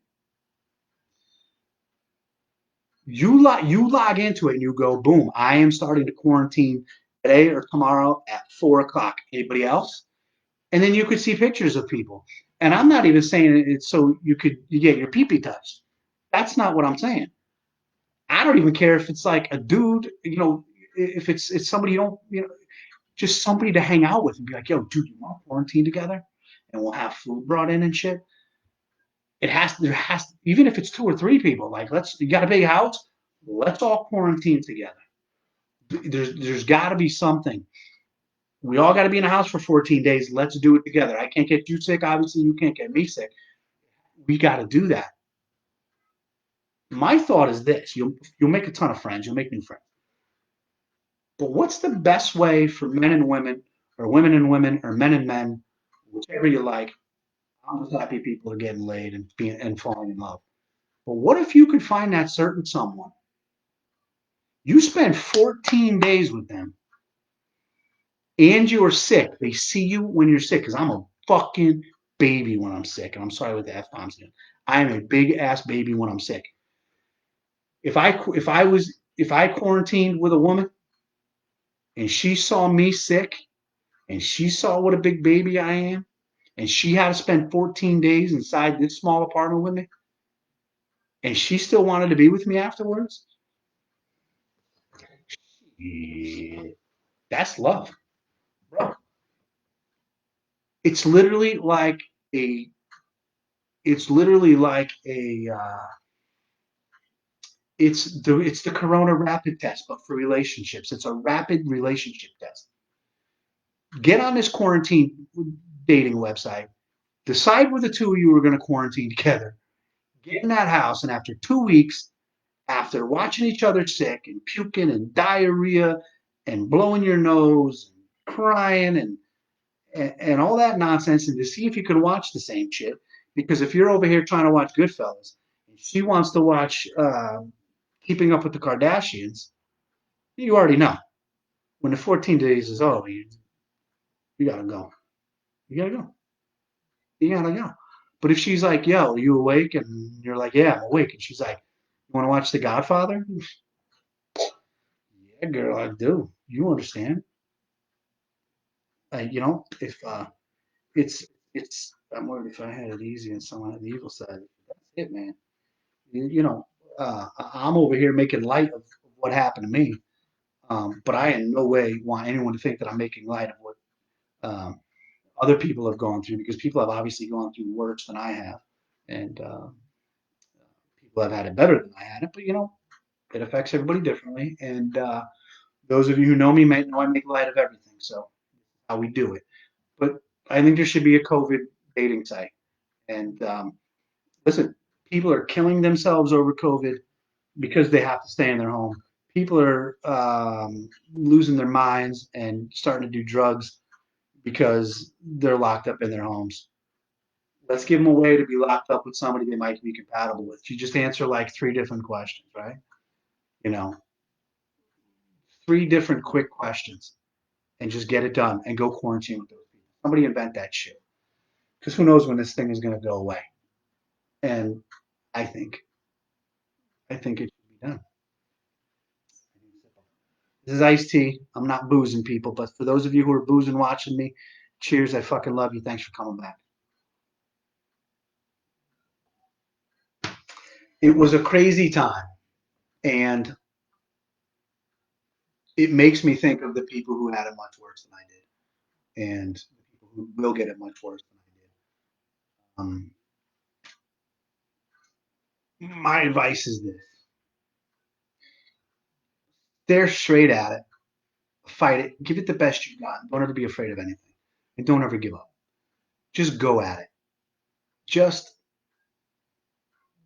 You log into it and you go, boom, I am starting to quarantine today or tomorrow at 4 o'clock. Anybody else? And then you could see pictures of people. And I'm not even saying it's so you get your pee pee touched. That's not what I'm saying. I don't even care if it's like a dude, if it's somebody you don't, just somebody to hang out with and be like, yo, dude, you want to quarantine together? And we'll have food brought in and shit. Even if it's two or three people, like you got a big house, let's all quarantine together. There's got to be something. We all got to be in a house for 14 days. Let's do it together. I can't get you sick. Obviously, you can't get me sick. We got to do that. My thought is this: you'll make a ton of friends. You'll make new friends. But what's the best way for men and women, or women and women, or men and men, whichever you like? I'm just happy people are getting laid and falling in love. But what if you could find that certain someone? You spend 14 days with them, and you're sick. They see you when you're sick, because I'm a fucking baby when I'm sick. And I'm sorry with the F bombs. I am a big ass baby when I'm sick. If I quarantined with a woman and she saw me sick and she saw what a big baby I am and she had to spend 14 days inside this small apartment with me and she still wanted to be with me afterwards, yeah, that's love, bro. It's literally like a it's literally like a it's the corona rapid test but for relationships. It's a rapid relationship test. Get on this quarantine dating website, decide where the two of you are going to quarantine together, get in that house, and after 2 weeks, after watching each other sick and puking and diarrhea and blowing your nose and crying and all that nonsense, and to see if you can watch the same shit. Because if you're over here trying to watch Goodfellas, and she wants to watch Keeping Up with the Kardashians, you already know. When the 14 days is over, you gotta go. You gotta go. You gotta go. But if she's like, yo, are you awake? And you're like, yeah, I'm awake. And she's like, you want to watch The Godfather? Yeah, girl, I do. You understand. If I'm worried if I had it easy and someone had the evil side. That's it, man. You, you know, I'm over here making light of what happened to me. But I in no way want anyone to think that I'm making light of what um, other people have gone through because people have obviously gone through worse than I have. And people have had it better than I had it. But, it affects everybody differently. And those of you who know me might know I make light of everything. So how we do it. But I think there should be a COVID dating site. And listen, people are killing themselves over COVID because they have to stay in their home. People are losing their minds and starting to do drugs because they're locked up in their homes. Let's give them a way to be locked up with somebody they might be compatible with. You just answer like three different questions, right? You know, three different quick questions and just get it done and go quarantine with those people. Somebody invent that shit. because who knows when this thing is going to go away. And I think, I think it should be done. This is iced tea. I'm not boozing people, but for those of you who are boozing watching me, cheers. I fucking love you. Thanks for coming back. It was a crazy time, and it makes me think of the people who had it much worse than I did, and the people who will get it much worse than I did. My advice is this: stare straight at it, fight it, give it the best you got. Don't ever be afraid of anything, and don't ever give up. Just go at it. Just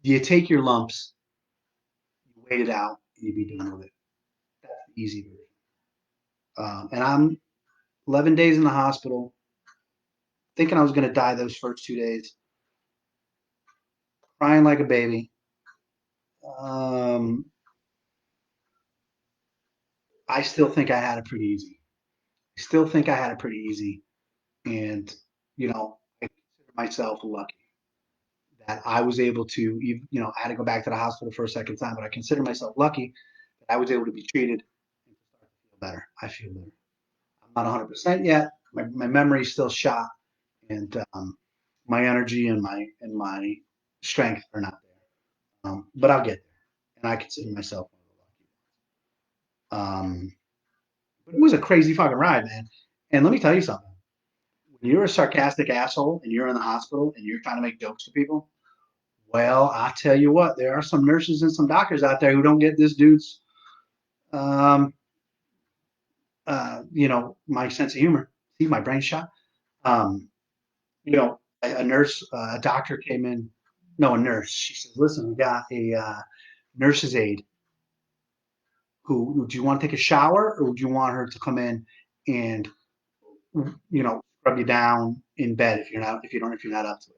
you take your lumps, you wait it out, and you be done with it. That's the easy version. And I'm 11 days in the hospital, thinking I was going to die those first 2 days, crying like a baby. Um, I still think I had it pretty easy. I still think I had it pretty easy. And, I consider myself lucky that I was able to, I had to go back to the hospital for a second time, but I consider myself lucky that I was able to be treated and start to feel better. I feel better. I'm not 100% yet. My memory is still shot, and my energy and my strength are not there. But I'll get there, and I consider myself one of the lucky ones. But it was a crazy fucking ride, man. And let me tell you something. When you're a sarcastic asshole and you're in the hospital and you're trying to make jokes to people, well, I tell you what, there are some nurses and some doctors out there who don't get this dude's, um, my sense of humor. See, my brain shot. Um, a nurse, a doctor came in. No, a nurse. She says, "Listen, we got a nurse's aide. Who do you want to take a shower, or would you want her to come in and scrub you down in bed if you're not up to it?"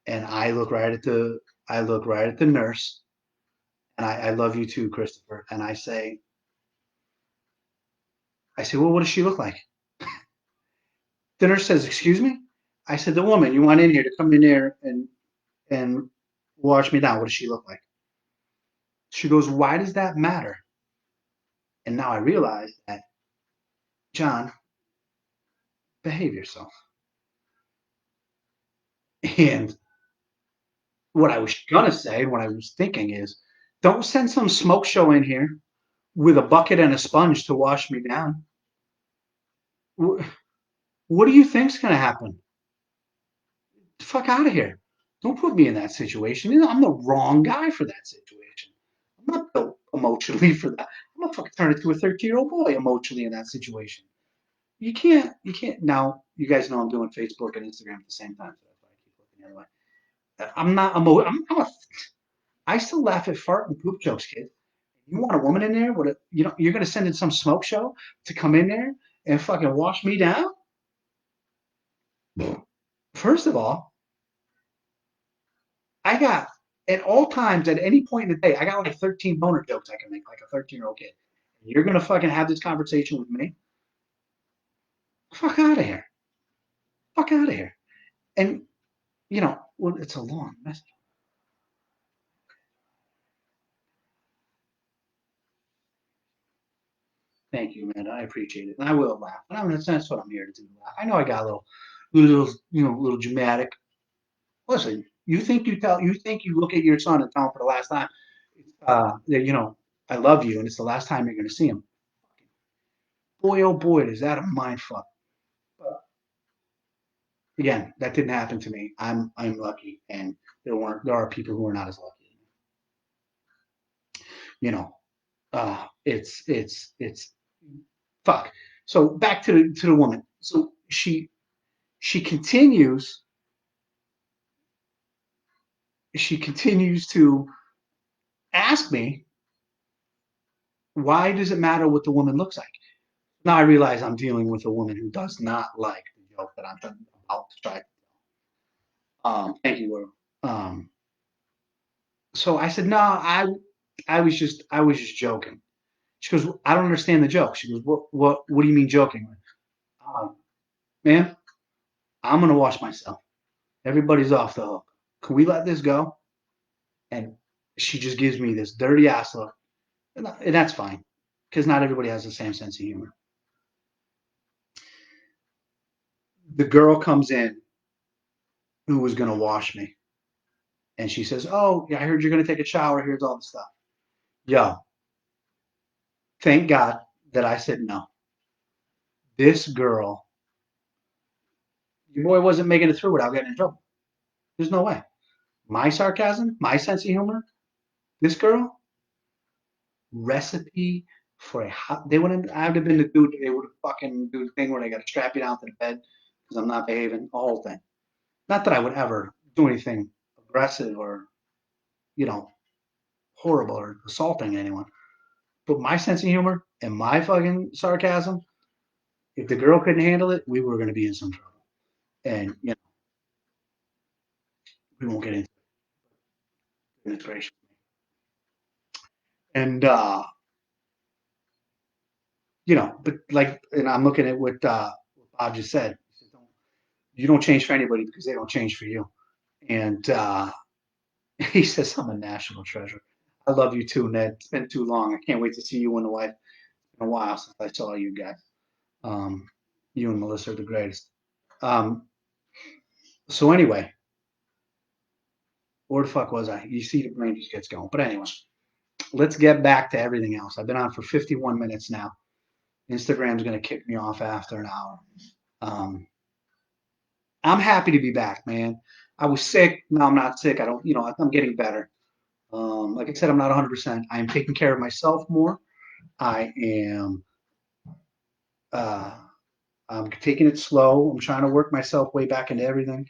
And I look right at the nurse, and I love you too, Christopher. And I say, well, what does she look like? The nurse says, excuse me? I said, the woman you want in here to come in there and wash me down. What does she look like? She goes, why does that matter? And now I realize that, John, behave yourself. And what I was gonna say, what I was thinking is, don't send some smoke show in here with a bucket and a sponge to wash me down. What do you think's gonna happen? The fuck out of here. Don't put me in that situation. I'm the wrong guy for that situation. I'm not built emotionally for that. I'm gonna fucking turn it to a 13-year-old boy emotionally in that situation. You can't. Now, you guys know I'm doing Facebook and Instagram at the same time, so that's why I keep looking the other way. I'm not I still laugh at fart and poop jokes, kid. You want a woman in there? You're gonna send in some smoke show to come in there and fucking wash me down? First of all, I got at all times, at any point in the day, I got like 13 boner jokes I can make, like a 13-year-old kid. You're gonna fucking have this conversation with me? Fuck out of here. Fuck out of here. And well, it's a long message. Thank you, man. I appreciate it, and I will laugh. And I mean, that's what I'm here to do. Laugh. I know I got a little dramatic. Listen, you think you look at your son and tell him for the last time, that I love you, and it's the last time you're gonna see him. Boy, oh boy, is that a mind fuck. But again, that didn't happen to me. I'm lucky, and there are people who are not as lucky. You know, it's fuck. So back to the woman. So she continues she continues to ask me, why does it matter what the woman looks like? Now I realize I'm dealing with a woman who does not like the joke that I'm about to try. Thank you, Laura. So I said, no, I was just joking. She goes, I don't understand the joke. She goes, what do you mean joking? Man, I'm gonna wash myself. Everybody's off the hook. Can we let this go? And she just gives me this dirty ass look, and that's fine, because not everybody has the same sense of humor. The girl comes in who was gonna wash me, and she says, "Oh, yeah, I heard you're gonna take a shower. Here's all the stuff." Yo, thank God that I said no. This girl, your boy wasn't making it through without getting in trouble. There's no way. My sarcasm, my sense of humor, this girl, recipe for a hot. They wouldn't. I would have been the dude. They would have fucking do the thing where they got to strap you down to the bed because I'm not behaving. The whole thing. Not that I would ever do anything aggressive or you know horrible or assaulting anyone, but my sense of humor and my fucking sarcasm. If the girl couldn't handle it, we were going to be in some trouble. And we won't get into it. And but like, and I'm looking at what Bob just said. He said, you don't change for anybody because they don't change for you. And he says, I'm a national treasure. I love you too, Ned. It's been too long. I can't wait to see you and the wife. It's been a while since I saw you guys. Um, you and Melissa are the greatest. Um, so anyway, where the fuck was I? You see the brain just gets going. But anyway, let's get back to everything else. I've been on for 51 minutes now. Instagram's going to kick me off after an hour. Um, I'm happy to be back, man. I was sick. Now I'm not sick. I don't, I'm getting better. Like I said, I'm not 100%. I am taking care of myself more. I am, uh, I'm taking it slow. I'm trying to work myself way back into everything.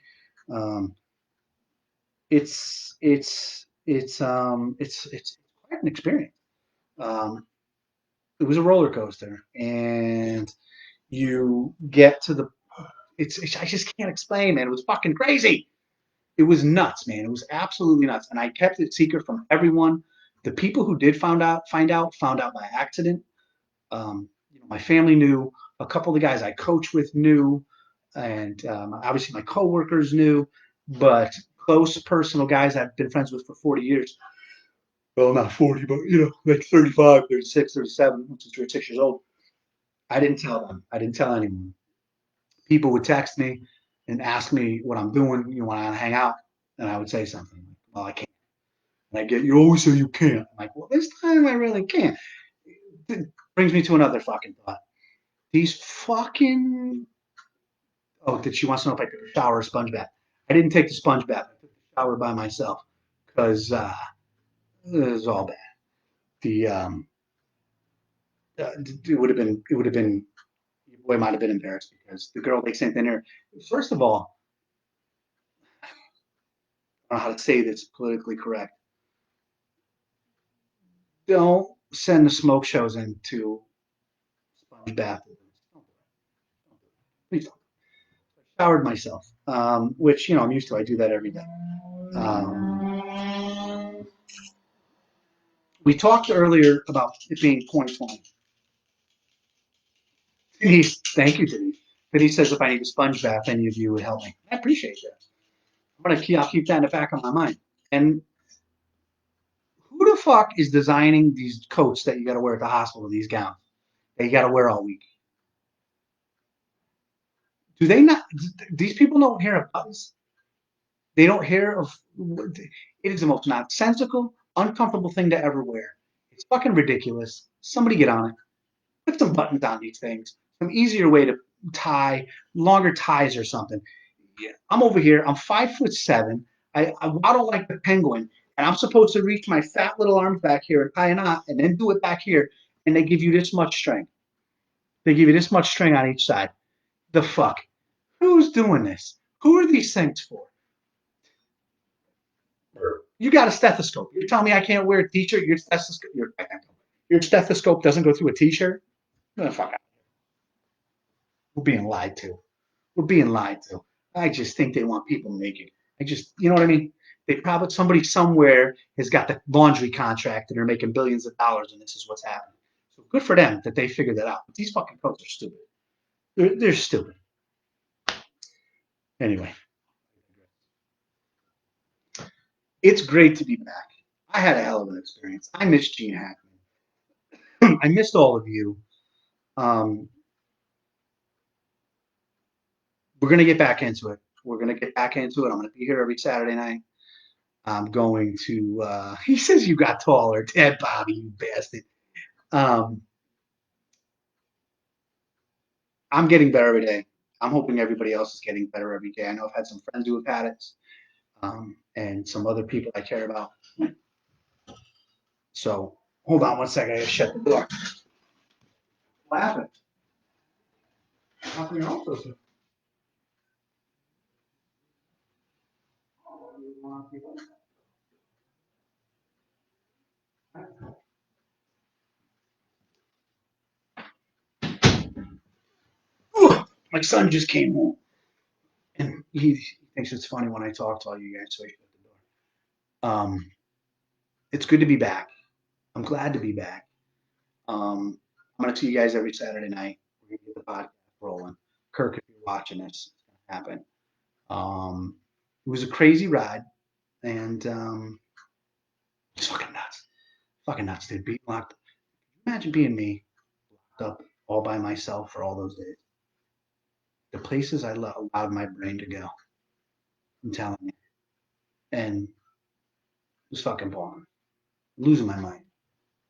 Um, it's quite an experience. Um, it was a roller coaster, and you get to the, I just can't explain, man. It was fucking crazy. It was nuts, man. It was absolutely nuts, and I kept it secret from everyone. The people who did found out by accident. My family knew. A couple of the guys I coach with knew, and obviously my coworkers knew. But close personal guys I've been friends with for 40 years. Well, not 40, but like 35, 36, 37, which is 36 years old. I didn't tell them. I didn't tell anyone. People would text me and ask me what I'm doing. You want to hang out? And I would say something. Well, I can't. And I get, you always say you can't. I'm like, well, this time I really can't. It brings me to another fucking thought. These fucking. Oh, did she wants to know if I took a shower or sponge bath? I didn't take the sponge bath. I took the shower by myself because it was all bad. The it would have been boy might have been embarrassed because the girl they sent in there. First of all, I don't know how to say this politically correct. Don't send the smoke shows into sponge bath. Please don't. I showered myself, which I'm used to. I do that every day. We talked earlier about it being 2020. Denise, thank you, Denise. Denise says if I need a sponge bath, any of you would help me. I appreciate that. I'll keep that in the back of my mind. And who the fuck is designing these coats that you got to wear at the hospital? These gowns that you got to wear all week? Do they not? These people don't hear of buttons. They don't hear of. It is the most nonsensical, uncomfortable thing to ever wear. It's fucking ridiculous. Somebody get on it. Put some buttons on these things. Some easier way to tie, longer ties or something. Yeah, I'm over here. I'm 5'7". I waddle like the penguin, and I'm supposed to reach my fat little arms back here and tie a knot, and then do it back here. And they give you this much string. They give you this much string on each side. The fuck? Who's doing this? Who are these things for? You got a stethoscope. You're telling me I can't wear a t-shirt? Your stethoscope doesn't go through a t-shirt? Oh, fuck. We're being lied to. We're being lied to. I just think they want people naked. You know what I mean? They probably somebody somewhere has got the laundry contract and they're making billions of dollars, and this is what's happening. So good for them that they figured that out. But these fucking folks are stupid. They're stupid. Anyway, it's great to be back. I had a hell of an experience. I missed Gene Hackman. I missed all of you. Um, we're gonna get back into it. We're gonna get back into it. I'm gonna be here every Saturday night. I'm going to. He says you got taller, Dad, Bobby, you bastard. Um, I'm getting better every day. I'm hoping everybody else is getting better every day. I know I've had some friends who have had it, and some other people I care about. So hold on one second. I gotta shut the door. What happened? Nothing else. My son just came home, and he thinks it's funny when I talk to all you guys, so he shut the door. It's good to be back. I'm glad to be back. I'm gonna see you guys every Saturday night. We're gonna get the podcast rolling. Kirk, if you're watching this, it's gonna happen. It was a crazy ride, and it's fucking nuts, dude. Being locked. Imagine being me, locked up all by myself for all those days. The places I allowed my brain to go. I'm telling you, and it was fucking boring. Losing my mind.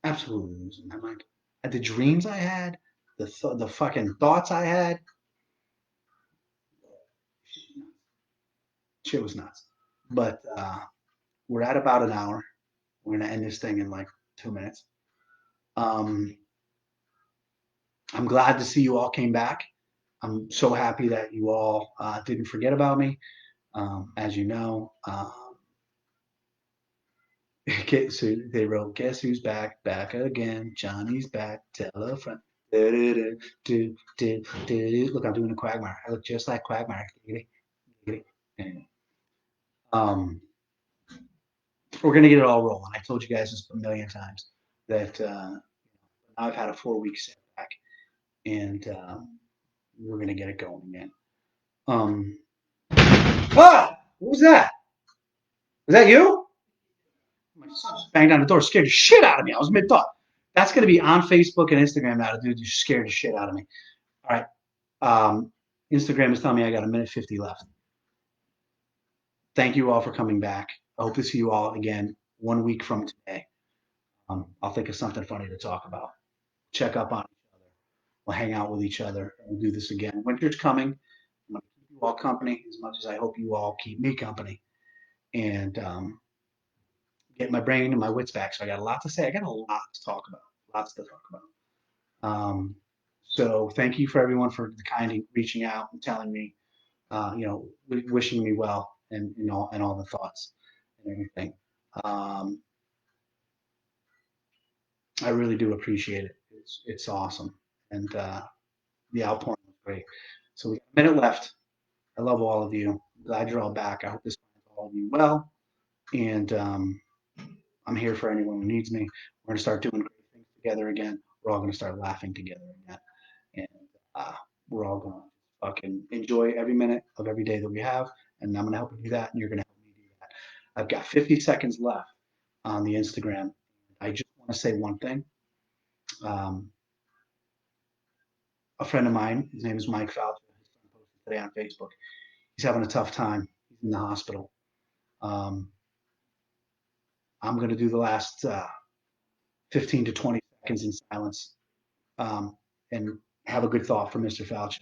Absolutely losing my mind. The dreams I had, the fucking thoughts I had, shit was nuts. But we're at about an hour. We're gonna end this thing in like 2 minutes. Um, I'm glad to see you all came back. I'm so happy that you all didn't forget about me. As you know, so they wrote, "Guess who's back? Back again. Johnny's back. Tell a friend." Look, I'm doing a Quagmire. I look just like Quagmire. Anyway, um, we're gonna get it all rolling. I told you guys this a million times that I've had a 4 week setback, and we're gonna get it going again. Um, what was that? Was that you? My son just banged on the door, scared the shit out of me. I was mid thought. That's gonna be on Facebook and Instagram now. Dude, you scared the shit out of me. All right. Um, Instagram is telling me I got a minute 50 left. Thank you all for coming back. I hope to see you all again 1 week from today. I'll think of something funny to talk about. Check up on each other. We'll hang out with each other and we'll do this again. Winter's coming. I'm going to keep you all company as much as I hope you all keep me company and get my brain and my wits back. So I got a lot to say. I got a lot to talk about. Lots to talk about. So thank you for everyone for the kind reaching out and telling me, wishing me well and all the thoughts and everything. Um, I really do appreciate it. It's awesome, and the outpouring was great. So we got a minute left. I love all of you. Glad you're all back. I hope this finds all of you well, and I'm here for anyone who needs me. We're gonna start doing great things together again. We're all gonna start laughing together again, and uh, we're all gonna fucking enjoy every minute of every day that we have. And I'm gonna help you do that, and you're gonna help me do that. I've got 50 seconds left on the Instagram. I just want to say one thing. Um, a friend of mine, his name is Mike Fouch, posted today on Facebook. He's having a tough time. He's in the hospital. Um, I'm going to do the last 15 to 20 seconds in silence and have a good thought for Mr. Fauci.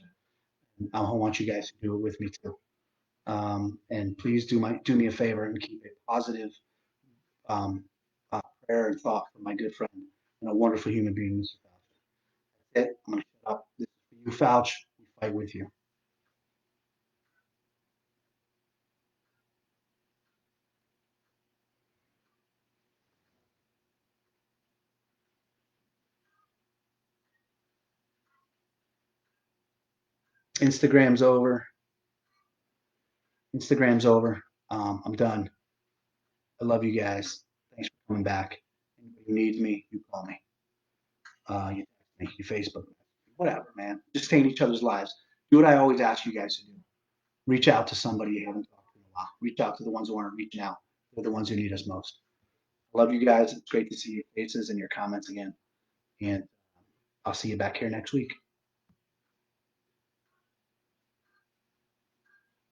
I want you guys to do it with me too. And please do me a favor and keep a positive um, prayer and thought for my good friend and a wonderful human being, Mr. Fauci. That's it. I'm going to shut up. This is for you, Fauci. We fight with you. Instagram's over. Instagram's over. I'm done. I love you guys. Thanks for coming back. Anybody who needs me, you call me. You text me, you Facebook me, whatever, man. Just stay in each other's lives. Do what I always ask you guys to do. Reach out to somebody you haven't talked to in a while. Reach out to the ones who aren't reaching out. They're the ones who need us most. I love you guys. It's great to see your faces and your comments again. And I'll see you back here next week.